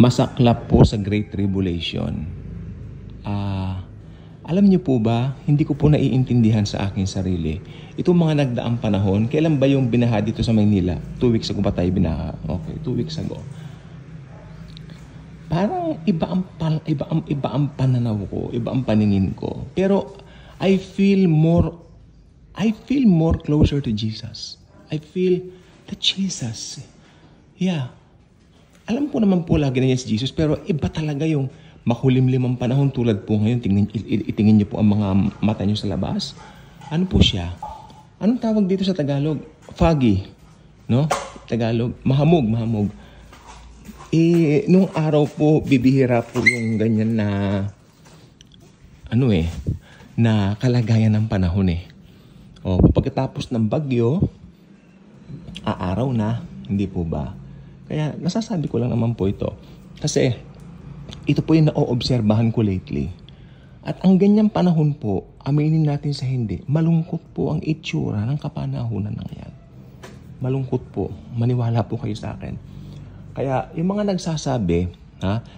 masaklap po sa Great Tribulation. Alam niyo po ba, hindi ko po naiintindihan sa aking sarili. Itong mga nagdaang panahon, kailan ba yung binaha dito sa Maynila? 2 weeks ago ba tayo binaha? Okay, 2 weeks ago. Parang iba ang pananaw ko, iba ang paningin ko. Pero I feel more closer to Jesus. I feel that Jesus. Yeah. Alam ko naman po lagi na yes Jesus, pero iba talaga yung makulimlim ang panahon tulad po ngayon. Itingin niyo po ang mga mata niyo sa labas. Ano po siya? Anong tawag dito sa Tagalog? Foggy. No? Tagalog. Mahamog. Nung araw po, bibihira po yung ganyan na na kalagayan ng panahon eh. Pagkatapos ng bagyo, aaraw na, hindi po ba? Kaya nasasabi ko lang naman po ito. Kasi ito po yung na-oobserbahan ko lately. At ang ganyang panahon po, aminin natin sa hindi, malungkot po ang itsura ng kapanahunan ng yan. Malungkot po. Maniwala po kayo sa akin. Kaya yung mga nagsasabi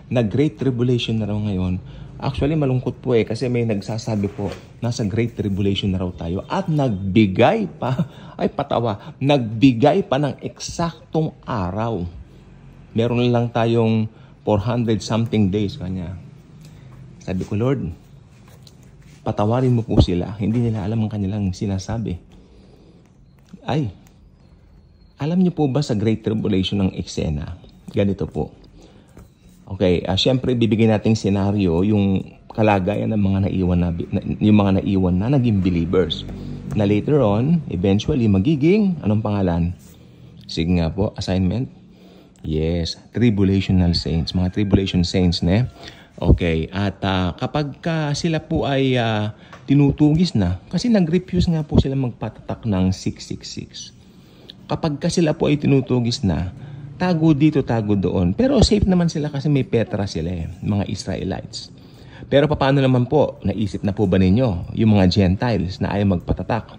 na Great Tribulation na raw ngayon, actually malungkot po kasi may nagsasabi po nasa Great Tribulation na raw tayo at nagbigay pa ng eksaktong araw. Meron lang tayong 400 something days kanya. Sabi ko, Lord, patawarin mo po sila. Hindi nila alam ang kanilang sinasabi. Alam niyo po ba sa Great Tribulation ng eksena? Ganito po. Okay, syempre bibigyan nating senaryo yung kalagayan ng mga naiwan na naging believers. Na later on, eventually magiging anong pangalan? Sige nga po, assignment. Yes, tribulational saints, mga tribulation saints ne. Okay, at kapag sila po ay tinutugis na, kasi nag-refuse nga po sila magpatatak ng 666. Kapag sila po ay tinutugis na, tago dito, tago doon. Pero safe naman sila kasi may Petra sila mga Israelites. Pero paano naman po, naisip na po ba ninyo, yung mga Gentiles na ayaw magpatatak?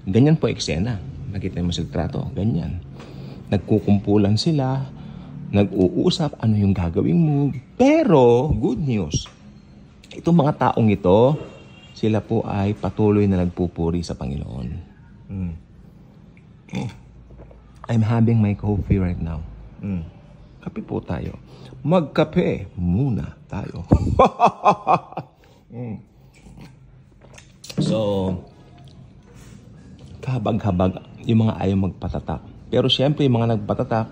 Ganyan po eksena. Nakita mo sa trato, ganyan. Nagkukumpulan sila, nag-uusap, ano yung gagawin mo. Pero, good news, itong mga taong ito, sila po ay patuloy na nagpupuri sa Panginoon. I'm having my coffee right now. Kape po tayo. Magkape muna tayo. So, kahabag-habag yung mga ayaw magpatatak. Pero syempre, yung mga nagpatatak,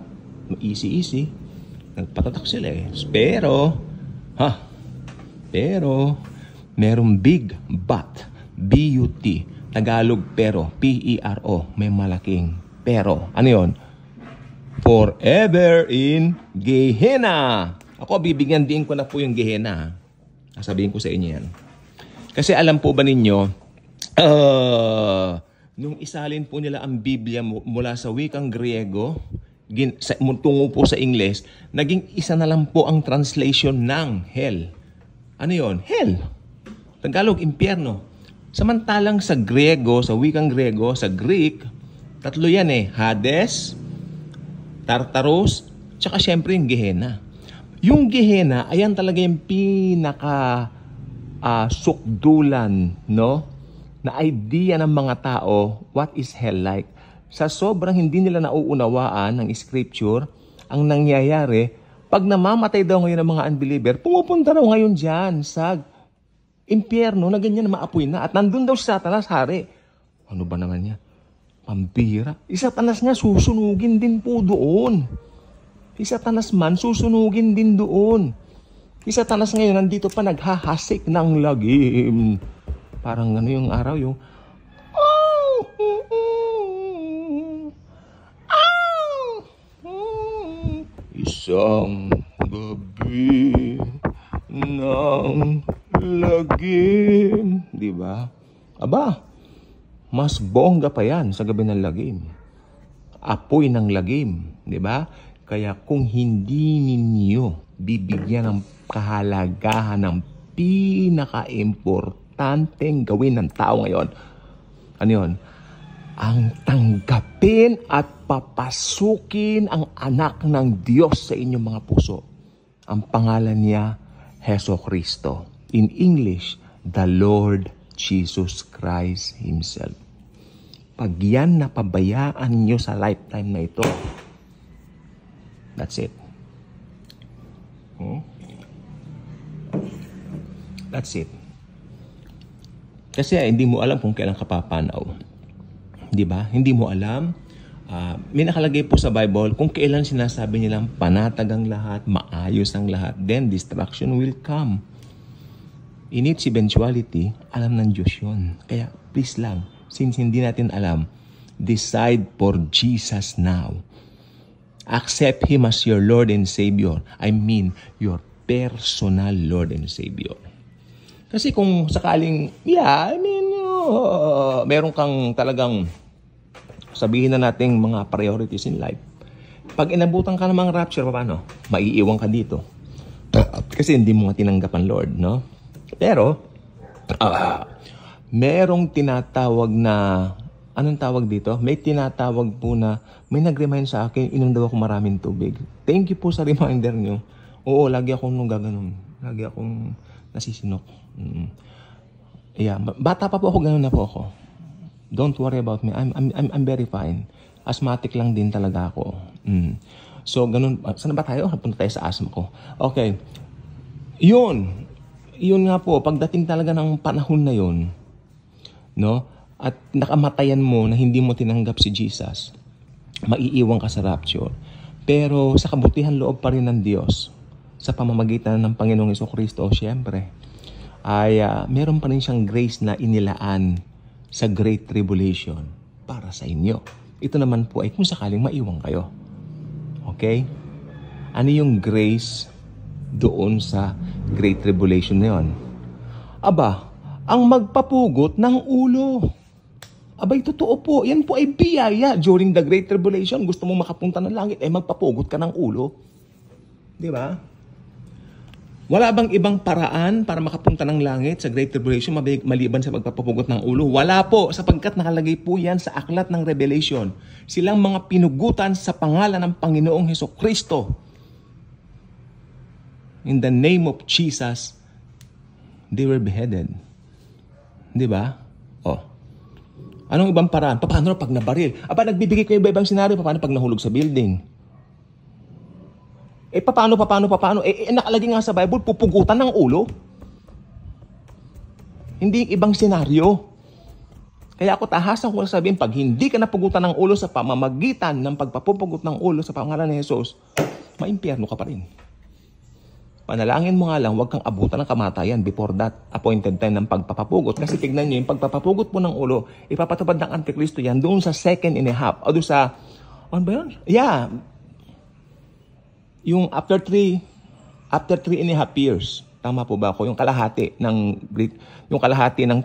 easy. Nagpatatak sila Pero, merong big but, B-U-T, Tagalog pero, P-E-R-O, may malaking pero. Ano yun? Forever in Gehenna. Ako, bibigyan din ko na po yung Gehenna. Sasabihin ko sa inyo yan. Kasi alam po ba ninyo, nung isalin po nila ang Biblia mula sa wikang Griego, tungo po sa Ingles, naging isa na lang po ang translation ng hell. Ano yon? Hell. Tagalog, impyerno. Samantalang sa Griego, sa wikang Griego, sa Greek, tatlo yan Hades, Tartarus, tsaka syempre yung Gehenna. Yung Gehenna, ayan talaga yung pinaka sukdulan, no? Na idea ng mga tao, what is hell like? Sa sobrang hindi nila nauunawaan ng scripture, ang nangyayari, pag namamatay daw ngayon ng mga unbeliever, pumupunta raw ngayon dyan sa impyerno na ganyan na maapoy na. At nandun daw si Satanas, hari. Ano ba naman yan? Pambira. Si Satanas nga, susunugin din po doon. Si Satanas man, susunugin din doon. Si Satanas ngayon, nandito pa naghahasik ng lagim. Parang yung araw, yung isang gabi ng lagim. Diba? Aba, mas bongga pa yan sa gabi ng lagim. Apoy ng lagim. Diba? Kaya kung hindi ninyo bibigyan ng kahalagahan ng pinaka-importanteng gawin ng tao ngayon, ano yun? Ang tanggapin at papasukin ang anak ng Diyos sa inyong mga puso. Ang pangalan niya, Heso Kristo. In English, the Lord Jesus Christ Himself. Pag yan napabayaan nyo sa lifetime na ito, that's it. That's it. Kasi hindi mo alam kung kailan ka papanaw. Di ba? Hindi mo alam. May nakalagay po sa Bible, kung kailan sinasabi nilang panatag ang lahat, maayos ang lahat, then destruction will come. In its eventuality, alam ng Diyos yun. Kaya please lang, since hindi natin alam, decide for Jesus now. Accept Him as your Lord and Savior. I mean, your personal Lord and Savior. Kasi kung sakaling, meron kang talagang sabihin na nating mga priorities in life. Pag inabutan ka ng mga rapture, paano? Maiiwan ka dito. Kasi hindi mo nga tinanggap ang Lord, no? Pero, merong tinatawag na, anong tawag dito? May tinatawag po na, may nag-remind sa akin, inom daw ako maraming tubig. Thank you po sa reminder nyo. Oo, lagi akong nung gaganon. Lagi akong nasisinok. Yeah, bata pa po ako, gano'n na po ako. Don't worry about me. I'm very fine. Asthmatic lang din talaga ako. So, ganun. Saan ba tayo? Punta tayo sa asthma ko. Okay. Yun nga po, pagdating talaga ng panahon na yun, no? At nakamatayan mo na hindi mo tinanggap si Jesus, maiiwan ka sa rapture. Pero sa kabutihan loob pa rin ng Diyos, sa pamamagitan ng Panginoong Jesucristo, syempre, ay meron pa rin siyang grace na inilaan sa Great Tribulation para sa inyo. Ito naman po ay kung sakaling maiwan kayo. Okay? Ano yung grace doon sa Great Tribulation na yun? Aba, ang magpapugot ng ulo. Abay, totoo po. Yan po ay biyaya. During the Great Tribulation, gusto mo makapunta ng langit, ay magpapugot ka ng ulo. Di ba? Wala bang ibang paraan para makapunta ng langit sa Great Tribulation maliban sa pagpapapugot ng ulo? Wala po, sapagkat nakalagay po yan sa aklat ng Revelation. Silang mga pinugutan sa pangalan ng Panginoong Hesukristo. In the name of Jesus, they were beheaded. Di ba? Anong ibang paraan? Paano pag nabaril? Aba, nagbibigay kayo iba-ibang senaryo. Paano pag nahulog sa building? Paano? Nakalagay nga sa Bible, pupugutan ng ulo. Hindi ibang senaryo. Kaya ako tahasan ko sabihin, pag hindi ka napugutan ng ulo sa pamamagitan ng pagpapupugot ng ulo sa pangalan ni Jesus, maimpyerno ka pa rin. Panalangin mo nga lang, huwag kang abutan ng kamatayan before that appointed time ng pagpapapugot. Kasi tignan nyo, yung pagpapapugot po ng ulo, ipapatupad ng Antikristo yan doon sa 2.5 o doon sa, ano ba yun? Yeah. Yung after 3.5 years, tama po ba ako? Yung kalahati ng 7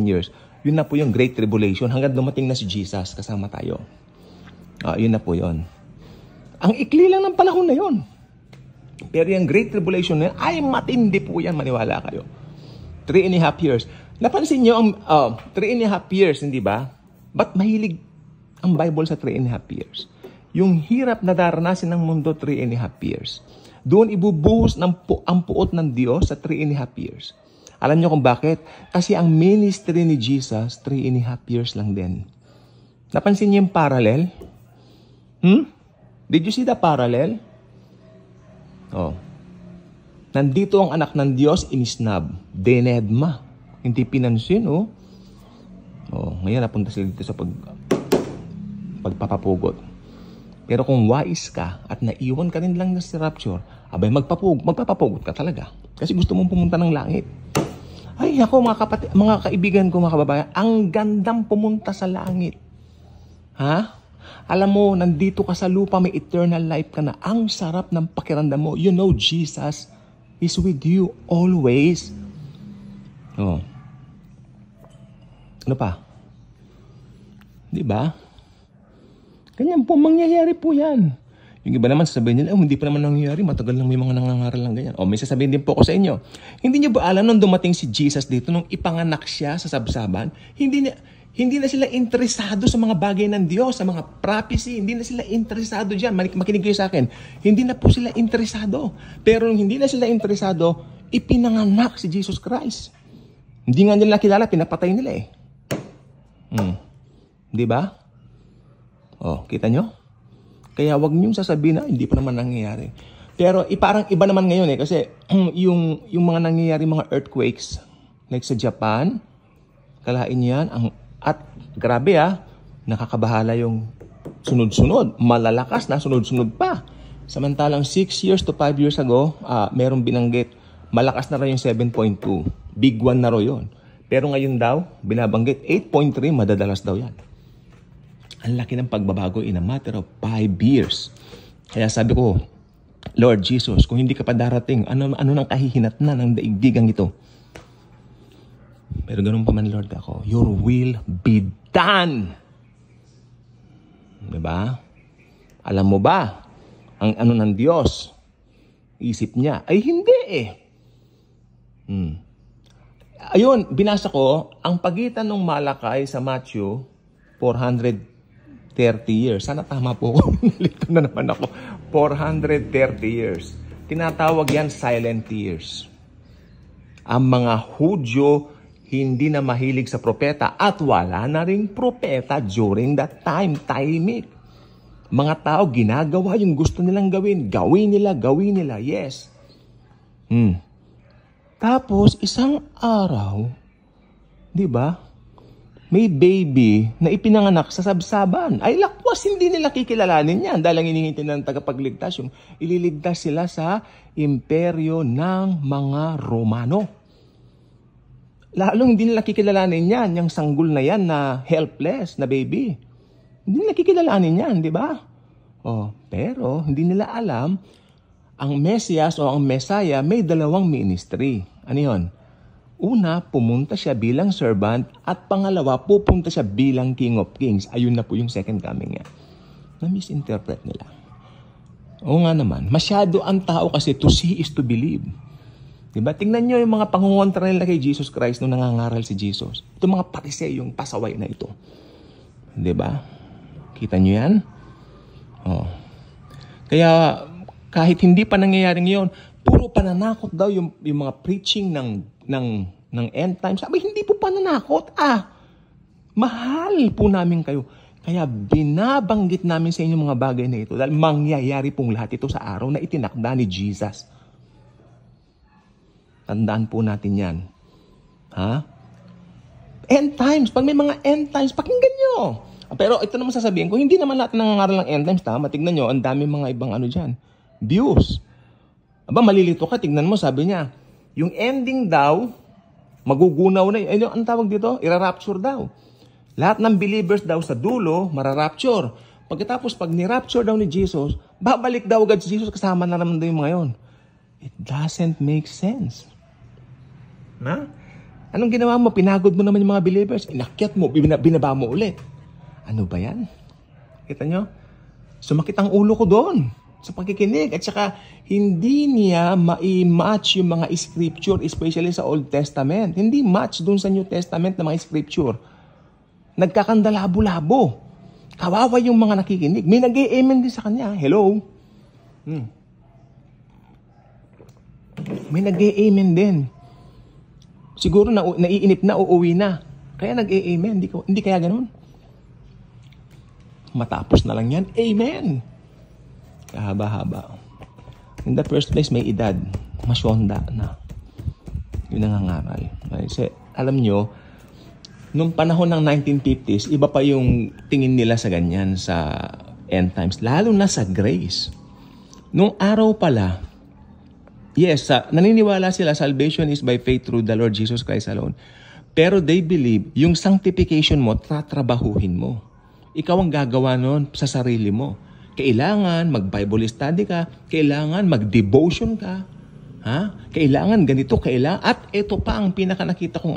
years, yun na po yung Great Tribulation hanggang dumating na si Jesus kasama tayo. Yun na po yun. Ang ikli lang ng panahon na yun. Pero yung Great Tribulation na yun, ay matindi po yan, maniwala kayo. 3.5 years. Napansin nyo ang 3.5 years, hindi ba? Ba't mahilig ang Bible sa 3.5 years? Yung hirap na daranasin ng mundo 3.5 years. Doon ibubuhos ang puot ng Diyos sa 3.5 years. Alam niyo kung bakit? Kasi ang ministry ni Jesus, 3.5 years lang din. Napansin niyo yung parallel? Did you see the parallel? Nandito ang anak ng Diyos, inisnab. Denedma. Hindi pinansin, ngayon napunta sila dito sa pagpapapugot. Pero kung wise ka at naiwan ka rin lang sa rapture, abay magpapapugot ka talaga. Kasi gusto mong pumunta ng langit. Ay, ako mga kaibigan ko, mga kababayan, ang gandang pumunta sa langit. Ha? Alam mo, nandito ka sa lupa, may eternal life ka na. Ang sarap ng pakiramdam mo. You know Jesus is with you always. Ano pa? Di ba? Ganyan po, mangyayari po yan. Yung iba naman sasabihin nila, hindi pa naman nangyayari, matagal lang may mga nangangaral lang ganyan. May sasabihin din po ako sa inyo. Hindi niyo ba alam nung dumating si Jesus dito, nung ipanganak siya sa sabsaban, hindi Hindi na sila interesado sa mga bagay ng Diyos, sa mga prophecy. Hindi na sila interesado dyan. Makinig kayo sa akin. Hindi na po sila interesado. Pero nung hindi na sila interesado, ipinanganak si Jesus Christ. Hindi nga nila kilala, pinapatay nila eh. Di ba? Oh, kita nyo? Kaya wag niyong sasabihin na hindi pa naman nangyayari. Pero parang iba naman ngayon eh. Kasi yung mga nangyayari, mga earthquakes, like sa Japan, kalain yan, at grabe nakakabahala yung sunod-sunod. Malalakas na sunod-sunod pa. Samantalang 6 years to 5 years ago, merong binanggit, malakas na raw yung 7.2. Big one na raw yun. Pero ngayon daw, binabanggit 8.3, madadalas daw yan. Ang laki ng pagbabago in a matter of 5 years. Kaya sabi ko, Lord Jesus, kung hindi ka pa darating, ano nang kahihinatnan ng daigdigang ito? Pero ganun pa man, Lord, ako, your will be done. Diba? Alam mo ba, ang ano ng Diyos, isip niya, ay hindi eh. Ayun, binasa ko, ang pagitan ng Malakay sa Matthew, 430 years. Sana tama po ko. Nalito na naman ako. 430 years. Tinatawag yan silent years. Ang mga Hudyo hindi na mahilig sa propeta at wala na ring propeta during that time, timing. Mga tao ginagawa yung gusto nilang gawin. Gawin nila, yes. Tapos, isang araw, di ba, may baby na ipinanganak sa sabsaban. Ay lakwas, hindi nila kikilalanin yan dahil ang inihintin ng tagapagligtas, yung ililigtas sila sa imperyo ng mga Romano. Lalong hindi nila kikilalanin yan, yung sanggol na yan na helpless na baby. Hindi nila kikilalanin yan, di ba? Pero hindi nila alam, ang Mesias o ang Messiah may dalawang ministry. Ano yun? Una, pumunta siya bilang servant at pangalawa, pupunta siya bilang King of Kings. Ayun na po yung second coming niya. Na-misinterpret nila. Oo nga naman. Masyado ang tao kasi to see is to believe. Diba? Tingnan nyo yung mga pangungontra nila kay Jesus Christ nung nangangaral si Jesus. Ito mga pariseo, yung pasaway na ito. Diba? Kita nyo yan? Kaya kahit hindi pa nangyayari ngayon, puro pananakot daw yung mga preaching ng end times. Sabi, hindi po pananakot. Mahal po namin kayo. Kaya binabanggit namin sa inyo mga bagay na ito dahil mangyayari pong lahat ito sa araw na itinakda ni Jesus. Tandaan po natin yan. End times. Pag may mga end times, pakinggan nyo. Pero ito naman sasabihin ko, hindi naman natin nangangaral ng end times. Tama, tignan nyo, ang dami mga ibang dyan. Views. Malilito ka, tignan mo, sabi niya, yung ending daw, magugunaw na yun. Ang tawag dito, irarapture daw. Lahat ng believers daw sa dulo, mararapture. Pagkatapos, pag ni-rapture daw ni Jesus, babalik daw agad si Jesus, kasama na naman daw yung mga yun. It doesn't make sense. Anong ginawa mo? Pinagod mo naman yung mga believers. Inakyat mo, binaba mo ulit. Ano ba yan? Kita nyo? Sumakit ang ulo ko doon sa pagkikinig. At saka, hindi niya ma-match yung mga scripture, especially sa Old Testament. Hindi match doon sa New Testament na mga scripture. Nagkakandalabo-labo. Kawawa yung mga nakikinig. May nag-i-amen din sa kanya. Hello? May nag-i-amen din. Siguro naiinip na, uuwi na. Kaya nag-i-amen. Hindi kaya ganun? Matapos na lang yan. Amen! Kahaba-haba. In the first place, may edad. Masyonda na. Yun ang nangangaral. Kasi, alam nyo, nung panahon ng 1950s, iba pa yung tingin nila sa ganyan, sa end times. Lalo na sa grace. Nung araw pala, yes, naniniwala sila, salvation is by faith through the Lord Jesus Christ alone. Pero they believe, yung sanctification mo, tatrabahuhin mo. Ikaw ang gagawa nun sa sarili mo. Kailangan mag-Bible study ka, kailangan mag-devotion ka, kailangan ganito, kailangan, at ito pa ang pinaka nakita kong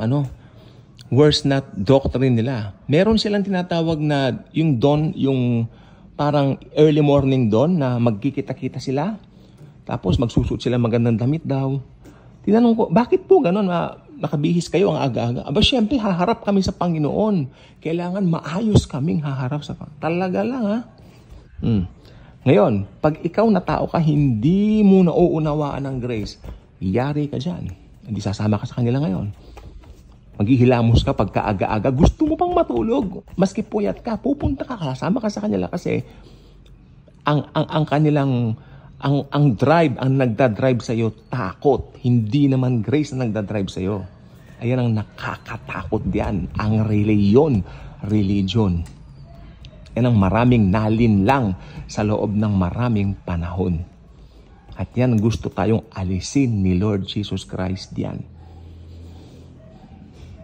worst na doctrine nila. Meron silang tinatawag na yung dawn, yung parang early morning dawn na magkikita-kita sila. Tapos magsusuot sila magandang damit daw. Tinanong ko, bakit po ganun? nakabihis kayo ang aga-aga. Aba, syempre, haharap kami sa Panginoon. Kailangan maayos kaming haharap sa Panginoon. Talaga lang, ha? Ngayon, pag ikaw na tao ka, hindi mo nauunawaan ng grace, yari ka dyan. Hindi sasama ka sa kanila ngayon. Maghihilamos ka pagka aga-aga. Gusto mo pang matulog. Maski puyat ka, pupunta ka, kasama ka sa kanila kasi ang kanilang ang drive, ang nagdadrive sa iyo, takot. Hindi naman grace na nagdadrive sa iyo. Ayan ang nakakatakot diyan, ang religion. Yan ang maraming nalinlang sa loob ng maraming panahon. At yan gusto tayong alisin ni Lord Jesus Christ diyan.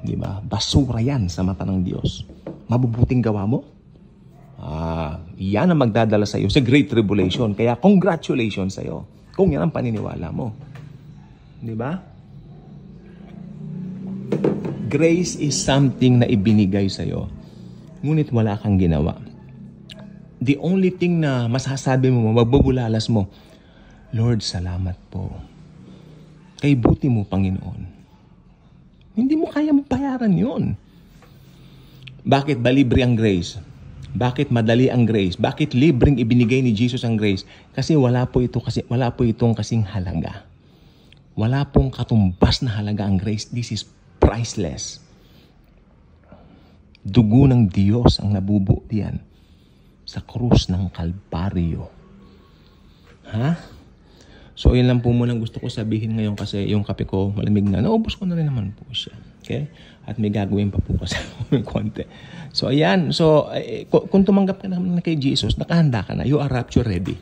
Di ba? Basura yan sa mata ng Diyos. Mabubuting gawa mo? Yan ang magdadala sa iyo sa Great Tribulation. Kaya congratulations sa iyo kung yan ang paniniwala mo. Di ba? Grace is something na ibinigay sa iyo, ngunit wala kang ginawa. The only thing na masasabi mo, magbubulalas mo, Lord, salamat po. Kay buti mo, Panginoon. Hindi mo kaya bayaran yun. Bakit ba libre ang grace? Bakit madali ang grace? Bakit libreng ibinigay ni Jesus ang grace? Kasi wala po itong kasing halaga. Wala pong katumbas na halaga ang grace. This is priceless. Dugo ng Diyos ang nabubuo diyan sa krus ng Kalbaryo. Ha? So, yun lang po muna gusto ko sabihin ngayon kasi yung kape ko malamig na. Naubos ko na rin naman po siya. Okay? At may gagawin pa po kasi konti. So, ayan. So, kung tumanggap ka naman na kay Jesus, nakahanda ka na. You are rapture ready.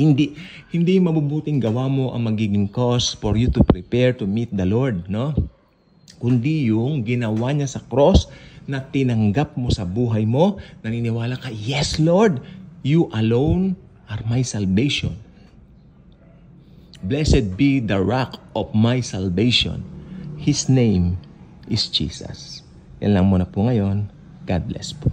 Hindi mabubuting gawa mo ang magiging cause for you to prepare to meet the Lord, no? Kundi yung ginawa niya sa cross na tinanggap mo sa buhay mo, naniniwala ka, yes, Lord, you alone are my salvation. Blessed be the rock of my salvation. His name is Jesus. Yan lang muna po ngayon. God bless po.